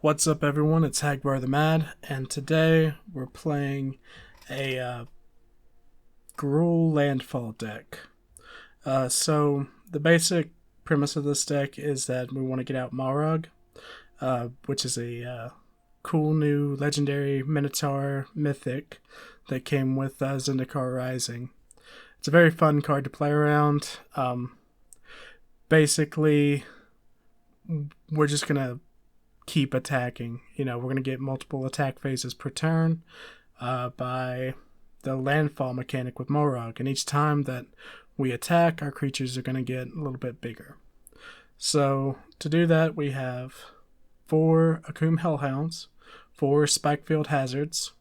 What's up, everyone? It's Hagbar the Mad, and today we're playing a Gruul Landfall deck. So the basic premise of this deck is that we want to get out Moraug, which is a cool new legendary Minotaur mythic that came with Zendikar Rising. It's a very fun card to play around. Landfall, we're just gonna keep attacking. We're going to get multiple attack phases per turn by the landfall mechanic with Moraug. And each time that we attack, our creatures are going to get a little bit bigger. So to do that, we have 4 Akoum Hellhounds, 4 Spikefield Hazards,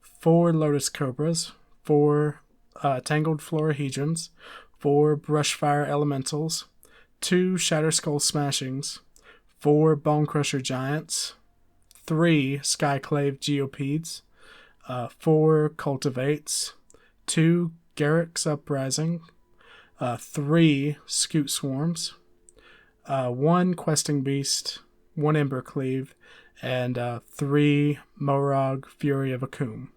4 Lotus Cobras, 4 Tangled Florahedrons, 4 Brushfire Elementals, 2 Shatterskull Smashings, 4 Bonecrusher Giants, 3 Skyclave Geopedes, 4 Cultivates, 2 Garruk's Uprising, 3 Scute Swarms, 1 Questing Beast, 1 Embercleave, and 3 Moraug Fury of Akoum.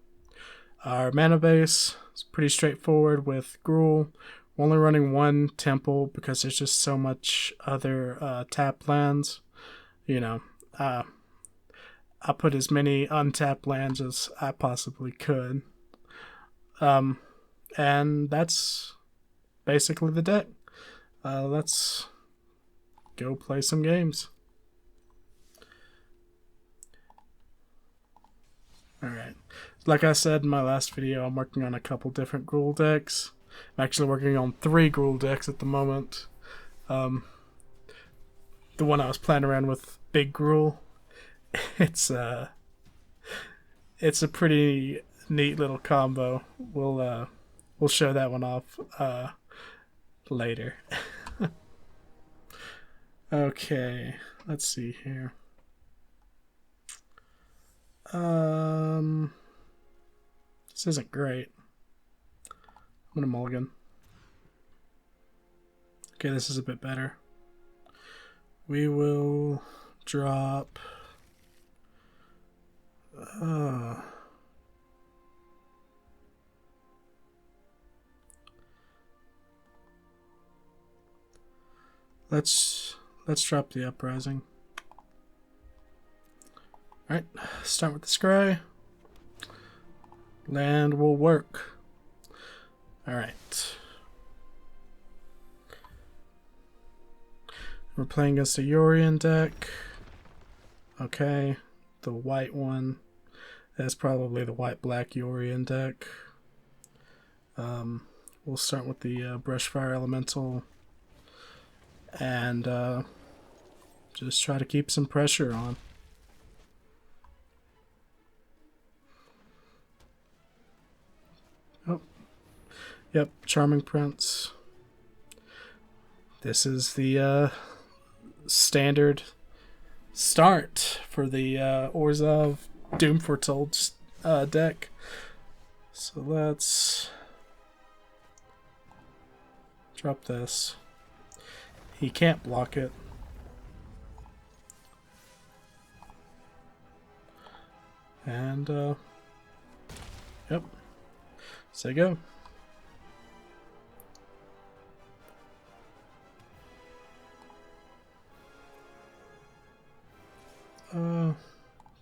Our mana base is pretty straightforward with Gruul. We're only running 1 temple because there's just so much other tap lands. I put as many untapped lands as I possibly could. And that's basically the deck. Let's go play some games. Alright. Like I said in my last video, I'm working on a couple different Gruul decks. I'm actually working on 3 Gruul decks at the moment. The one I was playing around with, Big Gruul, it's a pretty neat little combo. We'll show that one off later. Okay, let's see here. This isn't great. I'm gonna mulligan. Okay, this is a bit better. We will drop let's drop the Uprising. Alright, start with the scry. Land will work. Alright. We're playing against a Yorion deck. Okay, the white one. That's probably the white-black Yorion deck. We'll start with the Brushfire Elemental. And just try to keep some pressure on. Oh. Yep, Charming Prince. This is the standard start for the Orzhov Doom Foretold deck. So let's drop this. He can't block it. And yep. Say go.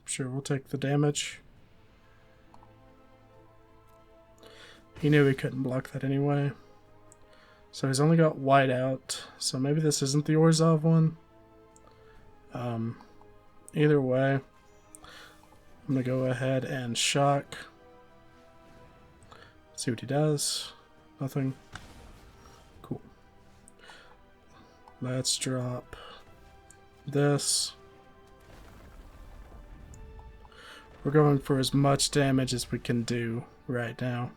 Sure, we'll take the damage. He knew he couldn't block that anyway. So he's only got white out. So maybe this isn't the Orzhov one. Either way, I'm gonna go ahead and shock. See what he does. Nothing. Cool. Let's drop this. We're going for as much damage as we can do right now.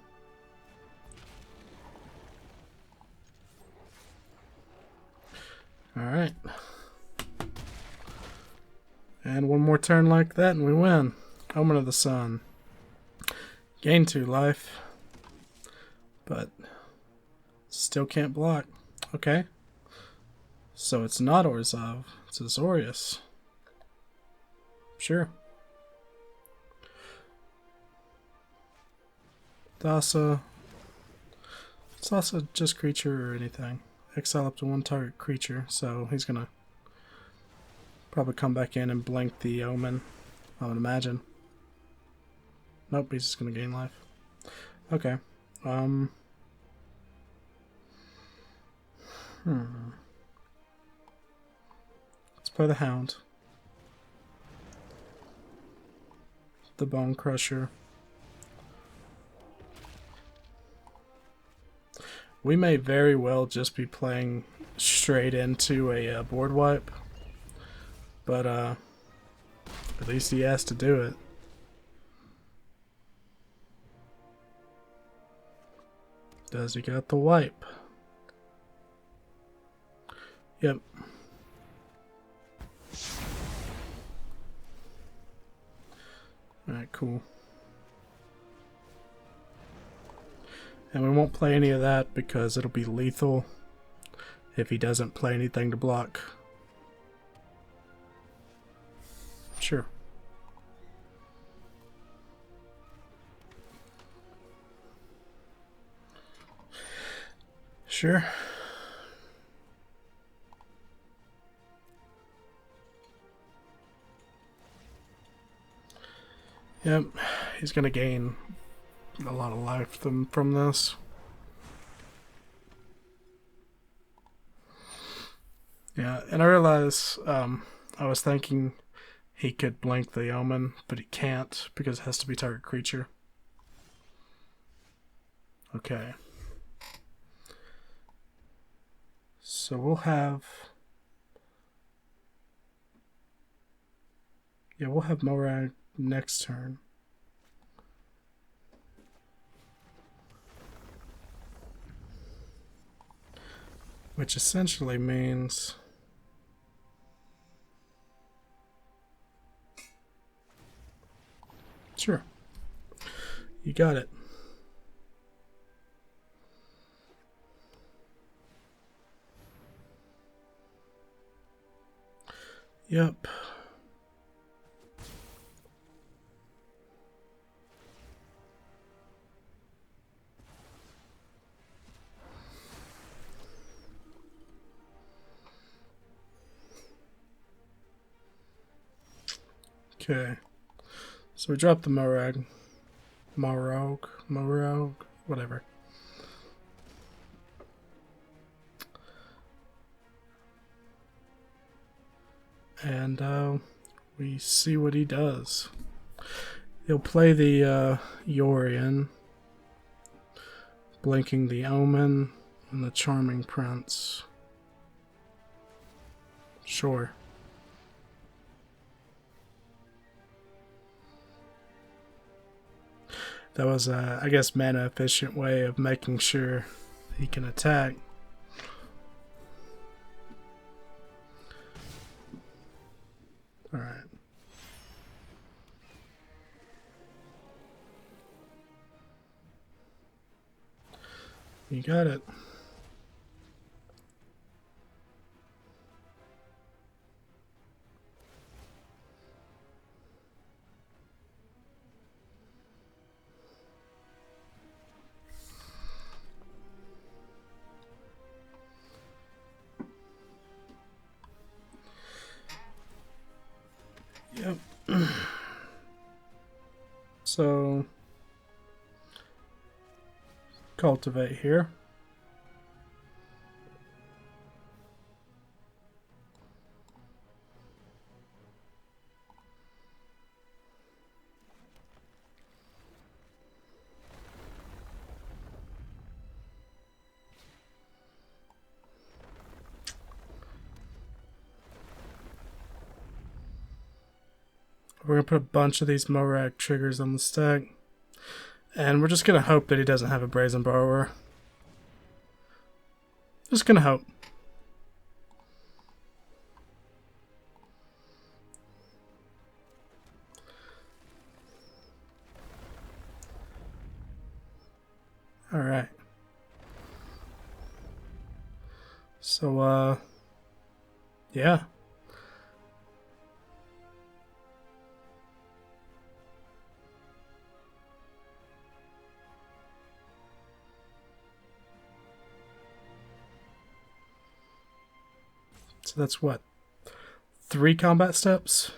Alright. And one more turn like that and we win. Omen of the Sun. Gain 2 life. But still can't block. Okay. So it's not Orzhov. It's Azorius. Sure. Thassa. It's also just creature or anything. Exile up to one target creature, so he's gonna probably come back in and blink the Omen, I would imagine. Nope, he's just gonna gain life. Okay. Let's play the Hound. The Bonecrusher. We may very well just be playing straight into a board wipe, but at least he has to do it. Does he get the wipe? Yep. Alright, cool. And we won't play any of that because it'll be lethal if he doesn't play anything to block. Sure. Sure. Yep, he's gonna gain a lot of life from this. Yeah, and I realize I was thinking he could blink the Omen, but he can't because it has to be target creature. Okay. So we'll have... Yeah, we'll have Moraug next turn. Which essentially means... Sure. You got it. Yep. Okay. So we dropped the Moraug, whatever. And we see what he does. He'll play the Yorion, blinking the Omen and the Charming Prince. Sure. That was, I guess, mana efficient way of making sure he can attack. Alright. You got it. Yep. So, cultivate here. We're going to put a bunch of these Moraug triggers on the stack. And we're just going to hope that he doesn't have a Brazen Borrower. Just going to hope. Alright. So, yeah. So that's what? 3 combat steps?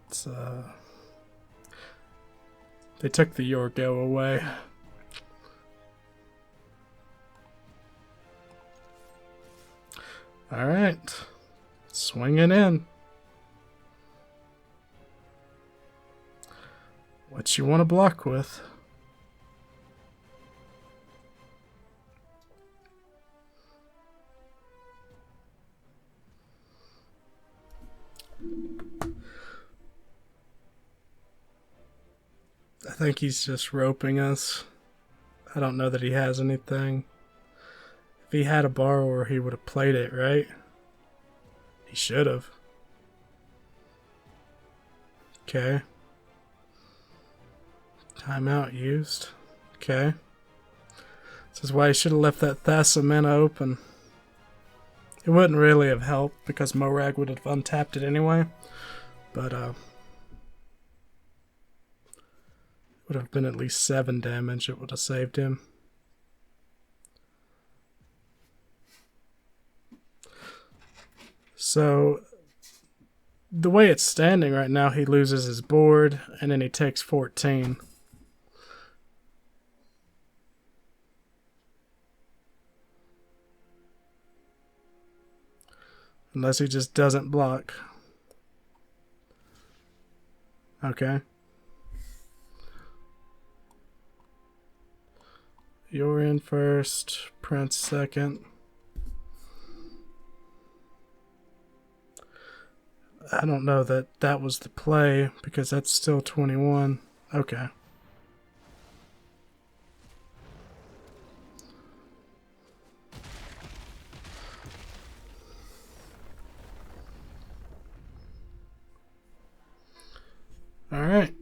It's, they took the Yorgo away. Alright. Swinging in. What you want to block with? I think he's just roping us. I don't know that he has anything. If he had a borrower, he would have played it, right? He should have. Okay. Timeout used. Okay. This is why he should have left that Thassamena open. It wouldn't really have helped because Moraug would have untapped it anyway. But, would have been at least 7 damage. It would have saved him. So, the way it's standing right now, he loses his board, and then he takes 14. Unless he just doesn't block. Okay. You're in first, Prince second. I don't know that that was the play because that's still 21. Okay. All right.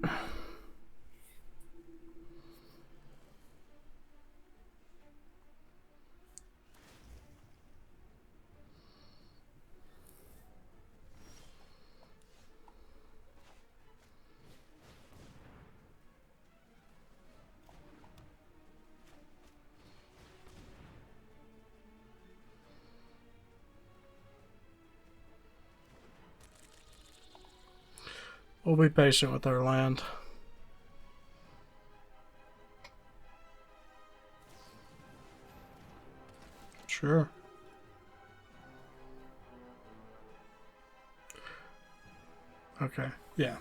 We'll be patient with our land. Sure. Okay, yeah.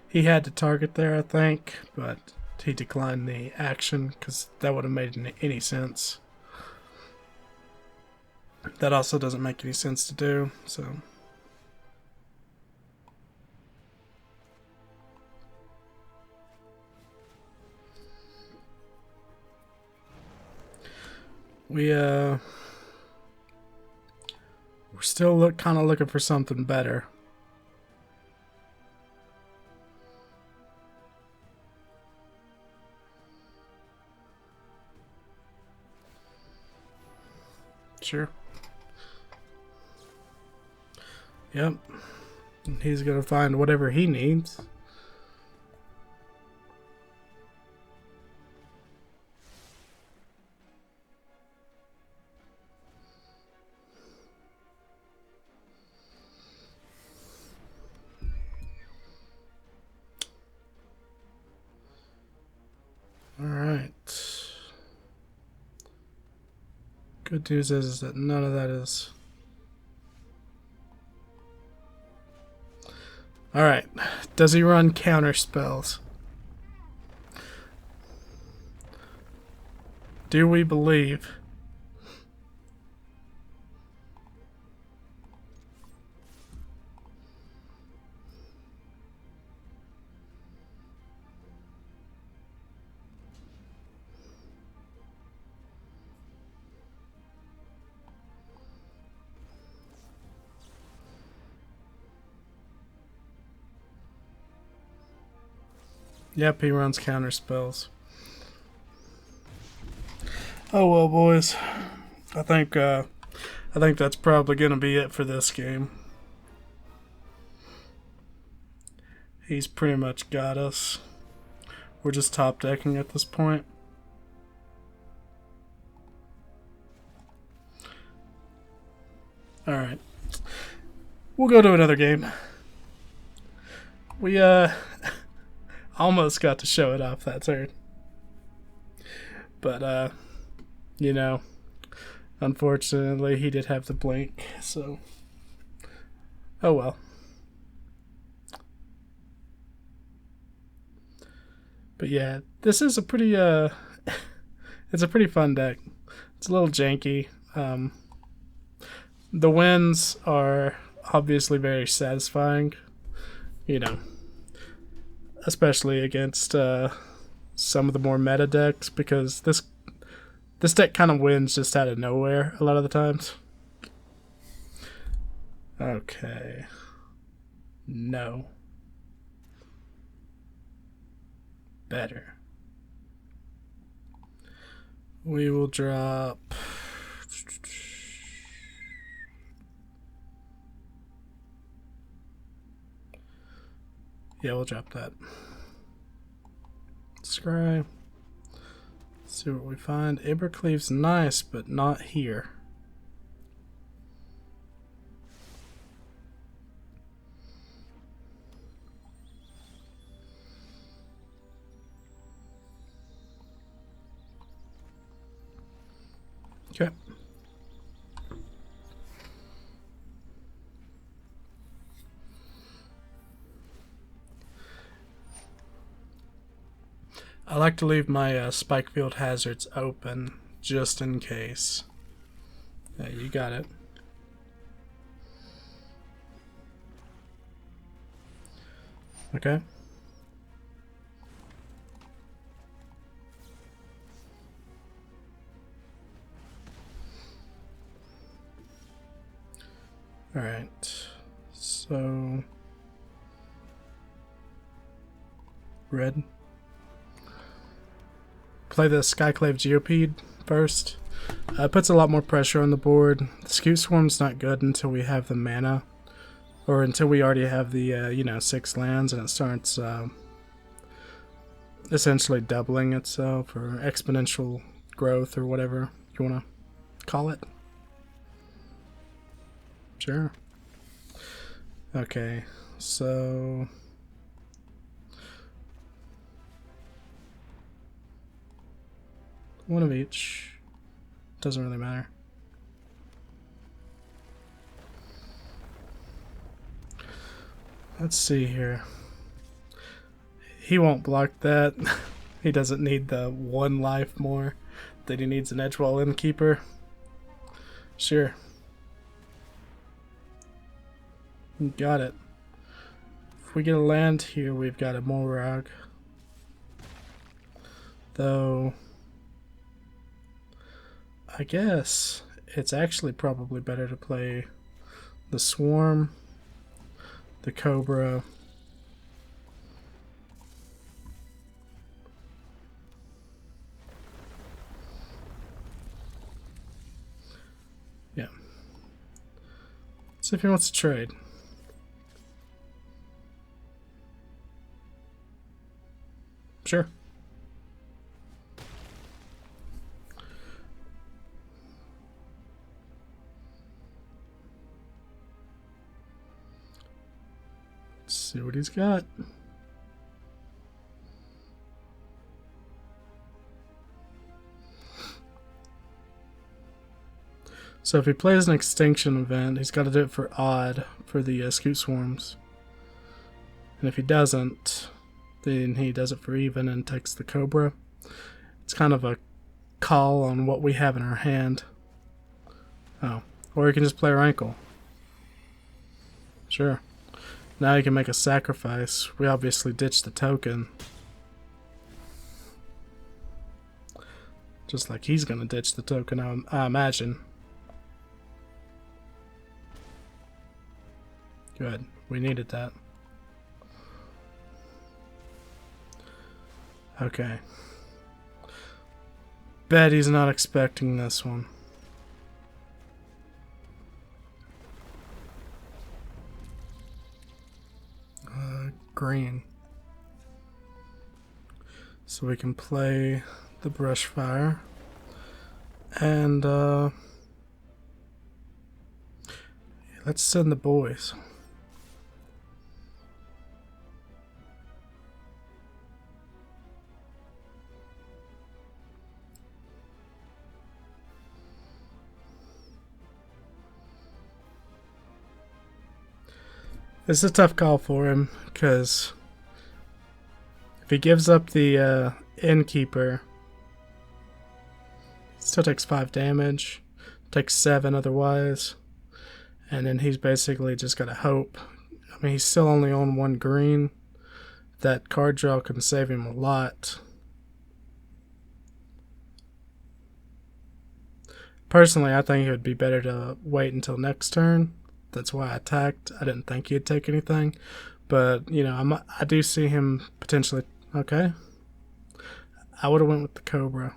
He had to target there, I think, but he declined the action because that would have made any sense. That also doesn't make any sense to do, so... We're still kind of looking for something better. Sure. Yep. He's gonna find whatever he needs. Good news is that none of that is... Alright. Does he run counter spells? Do we believe? Yep, he runs counter spells. Oh well, boys. I think that's probably gonna be it for this game. He's pretty much got us. We're just top decking at this point. Alright. We'll go to another game. We almost got to show it off that turn. But you know, unfortunately he did have the blink, so oh well. But yeah, this is a pretty it's a pretty fun deck. It's a little janky. The wins are obviously very satisfying, you know, especially against some of the more meta decks, because this deck kind of wins just out of nowhere a lot of the times. Okay. No. Better. We will drop... Yeah, we'll drop that. Scry. See what we find. Embercleave's nice, but not here. Okay. I like to leave my Spikefield Hazards open just in case. Yeah, you got it. Okay. Alright, so red. Play the Skyclave Geopede first. Puts a lot more pressure on the board. The Scute Swarm's not good until we have the mana, or until we already have the you know, 6 lands, and it starts essentially doubling itself, or exponential growth, or whatever you want to call it. Sure. Okay, so one of each. Doesn't really matter. Let's see here. He won't block that. He doesn't need the 1 life more that he needs an Edgewall Innkeeper. Sure. Got it. If we get a land here, we've got a Moraug. Though, I guess it's actually probably better to play the Swarm, the Cobra, yeah. Let's see if he wants to trade. Sure. Let's see what he's got. So if he plays an extinction event, he's got to do it for odd for the Scute Swarms. And if he doesn't, then he does it for even and takes the Cobra. It's kind of a call on what we have in our hand. Oh, or he can just play Rankle. Sure. Now he can make a sacrifice. We obviously ditched the token. Just like he's gonna ditch the token, I imagine. Good. We needed that. Okay. Bet he's not expecting this one. green. So we can play the Brushfire. And let's send the boys. It's a tough call for him, because if he gives up the Innkeeper, he still takes 5 damage, takes 7 otherwise, and then he's basically just got to hope. I mean, he's still only on 1 green. That card draw can save him a lot. Personally, I think it would be better to wait until next turn. That's why I attacked. I didn't think he'd take anything, but you know, I do see him potentially. Okay, I would have went with the Cobra.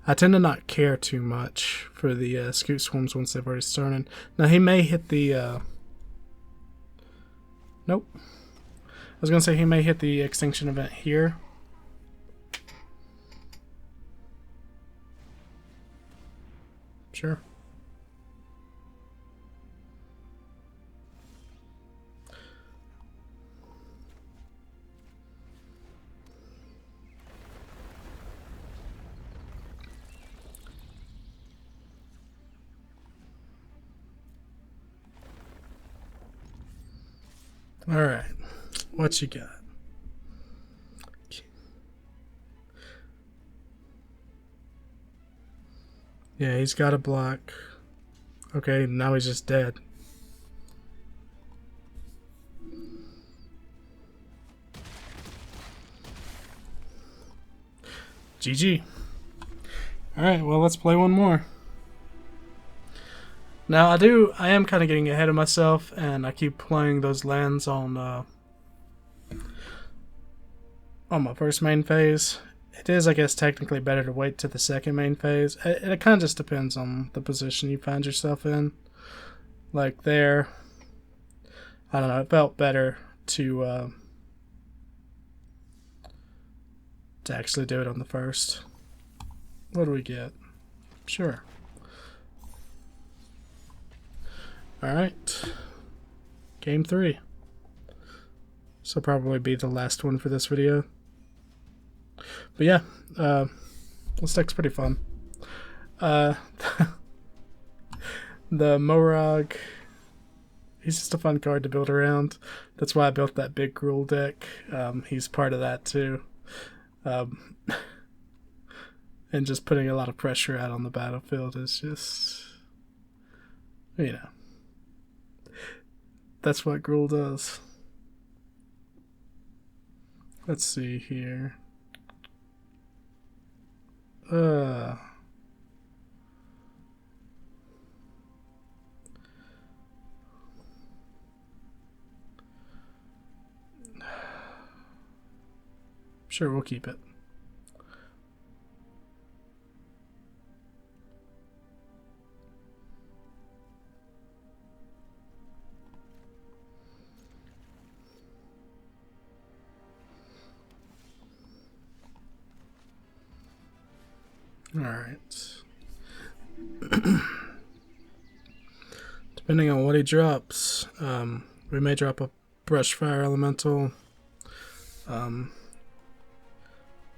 I tend to not care too much for the Scute Swarms once they've already started. Now he may hit the. Nope. I was gonna say he may hit the extinction event here. Sure. All right. What you got? Yeah, he's got a block. Okay, now he's just dead. GG. Alright, well, let's play one more. Now, I am kind of getting ahead of myself, and I keep playing those lands on my first main phase. It is, I guess, technically better to wait to the second main phase. It kind of just depends on the position you find yourself in. Like there, I don't know, it felt better to actually do it on the first. What do we get? Sure. Alright. Game 3. This will probably be the last one for this video. But yeah, this deck's pretty fun. The Moraug, he's just a fun card to build around. That's why I built that big Gruul deck. He's part of that too. And just putting a lot of pressure out on the battlefield is just, you know, that's what Gruul does. Let's see here. Sure, we'll keep it. Alright. Depending on what he drops, we may drop a Brushfire Elemental.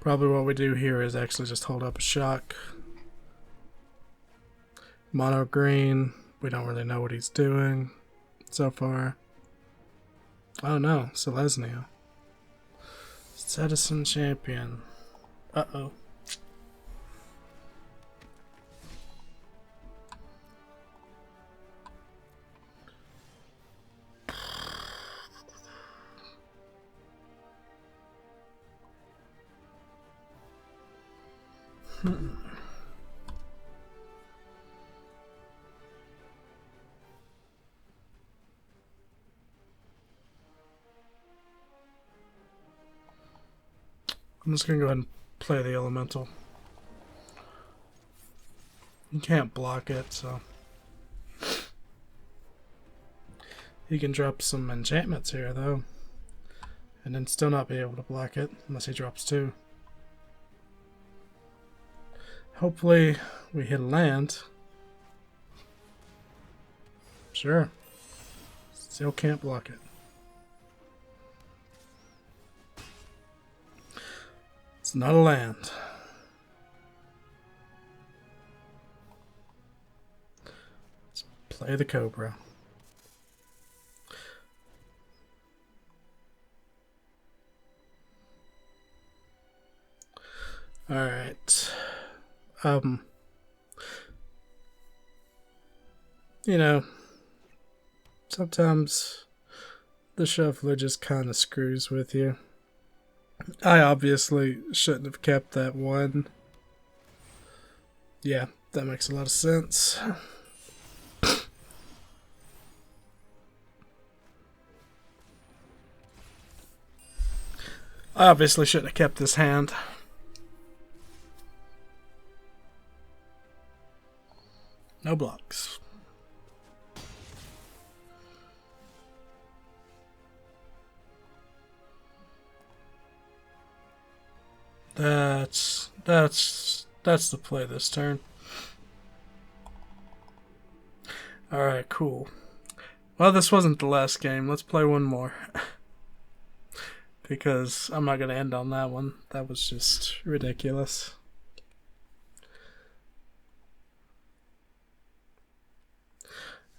Probably what we do here is actually just hold up a shock. Mono green, we don't really know what he's doing so far. Oh no, Selesnya. Citizen Champion. Uh-oh. I'm just gonna go ahead and play the Elemental. You can't block it, so. He can drop some enchantments here, though. And then still not be able to block it, unless he drops 2. Hopefully, we hit a land. Sure. Still can't block it. It's not a land. Let's play the Cobra. Alright. You know, sometimes the shuffler just kind of screws with you. I obviously shouldn't have kept that 1. Yeah, that makes a lot of sense. I obviously shouldn't have kept this hand. No blocks. That's the play this turn. Alright, cool. Well, this wasn't the last game. Let's play one more. Because I'm not going to end on that one. That was just ridiculous.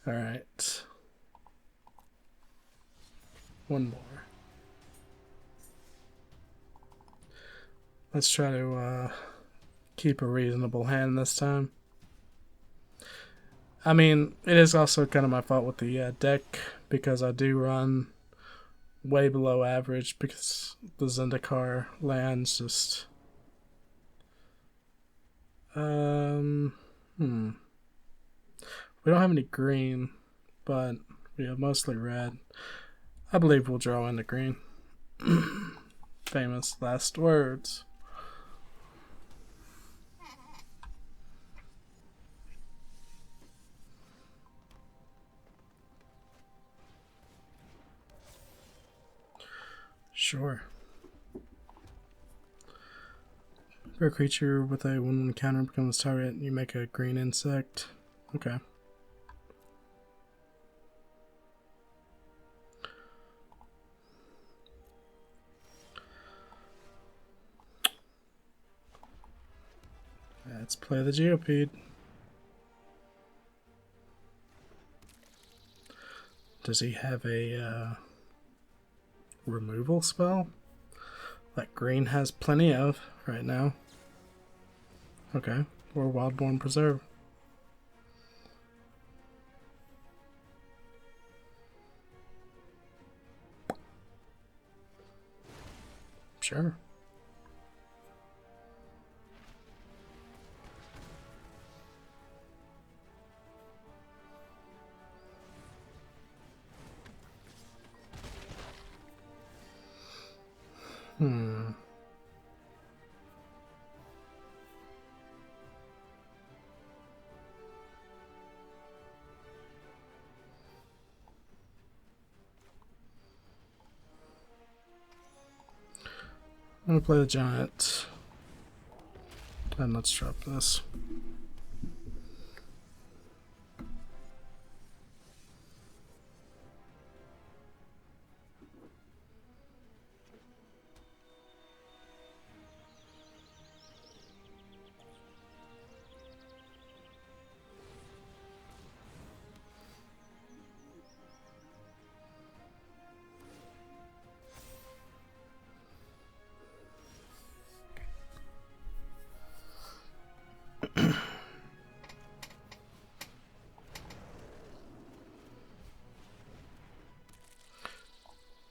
Alright. One more. Let's try to keep a reasonable hand this time. I mean, it is also kind of my fault with the deck, because I do run way below average because the Zendikar lands just... We don't have any green, but we have mostly red. I believe we'll draw into green. Famous last words. Sure. For a creature with a 1/1 counter becomes target, you make a green insect. Okay. Let's play the Geopede. Does he have a removal spell that green has plenty of right now? Okay, or Wildborn Preserve. Sure. I'm gonna play the Giant. And let's drop this.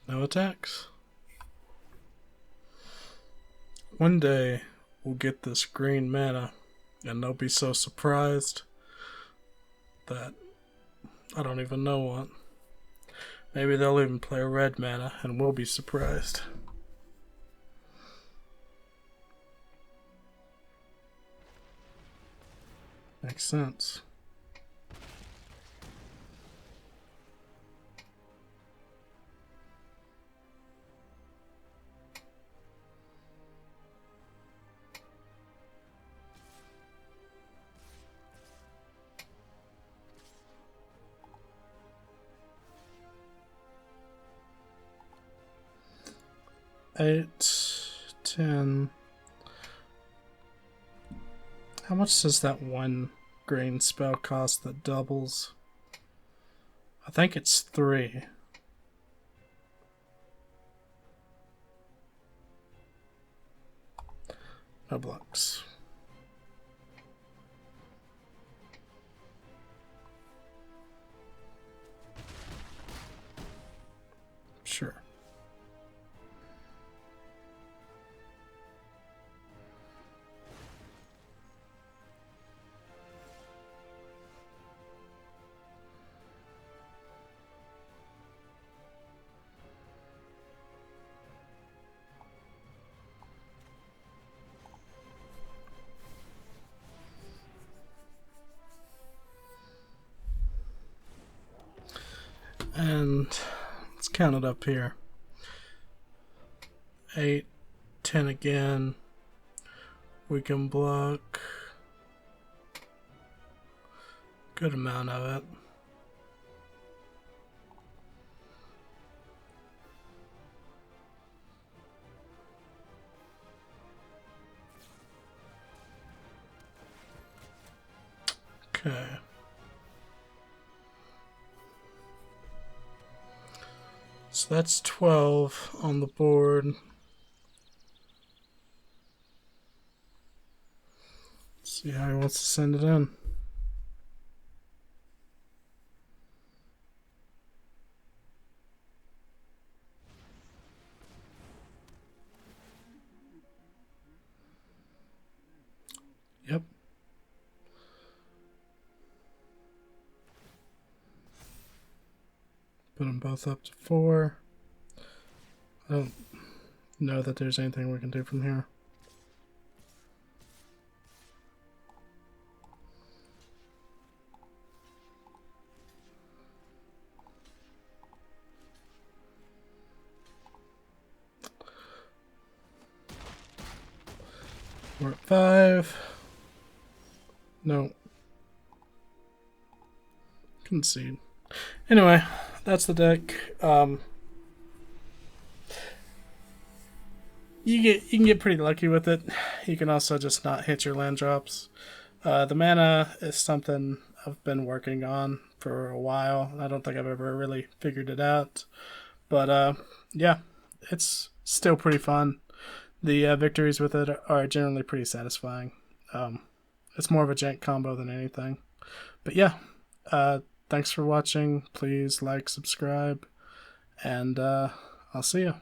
No attacks. One day we'll get this green mana and they'll be so surprised that I don't even know what. Maybe they'll even play a red mana and we'll be surprised. Makes sense. 8, 10. How much does that one green spell cost that doubles? I think it's 3. No blocks. Sure. And let's count it up here. 8, 10 again. We can block good amount of it. Okay. So that's 12 on the board. Let's see how he wants to send it in. Yep. Put them both up to 4. I don't know that there's anything we can do from here. We're at 5. No. Concede. Anyway, that's the deck. You can get pretty lucky with it. You can also just not hit your land drops. The mana is something I've been working on for a while. I don't think I've ever really figured it out. But yeah, it's still pretty fun. The victories with it are generally pretty satisfying. It's more of a jank combo than anything. But yeah, thanks for watching. Please like, subscribe, and I'll see you.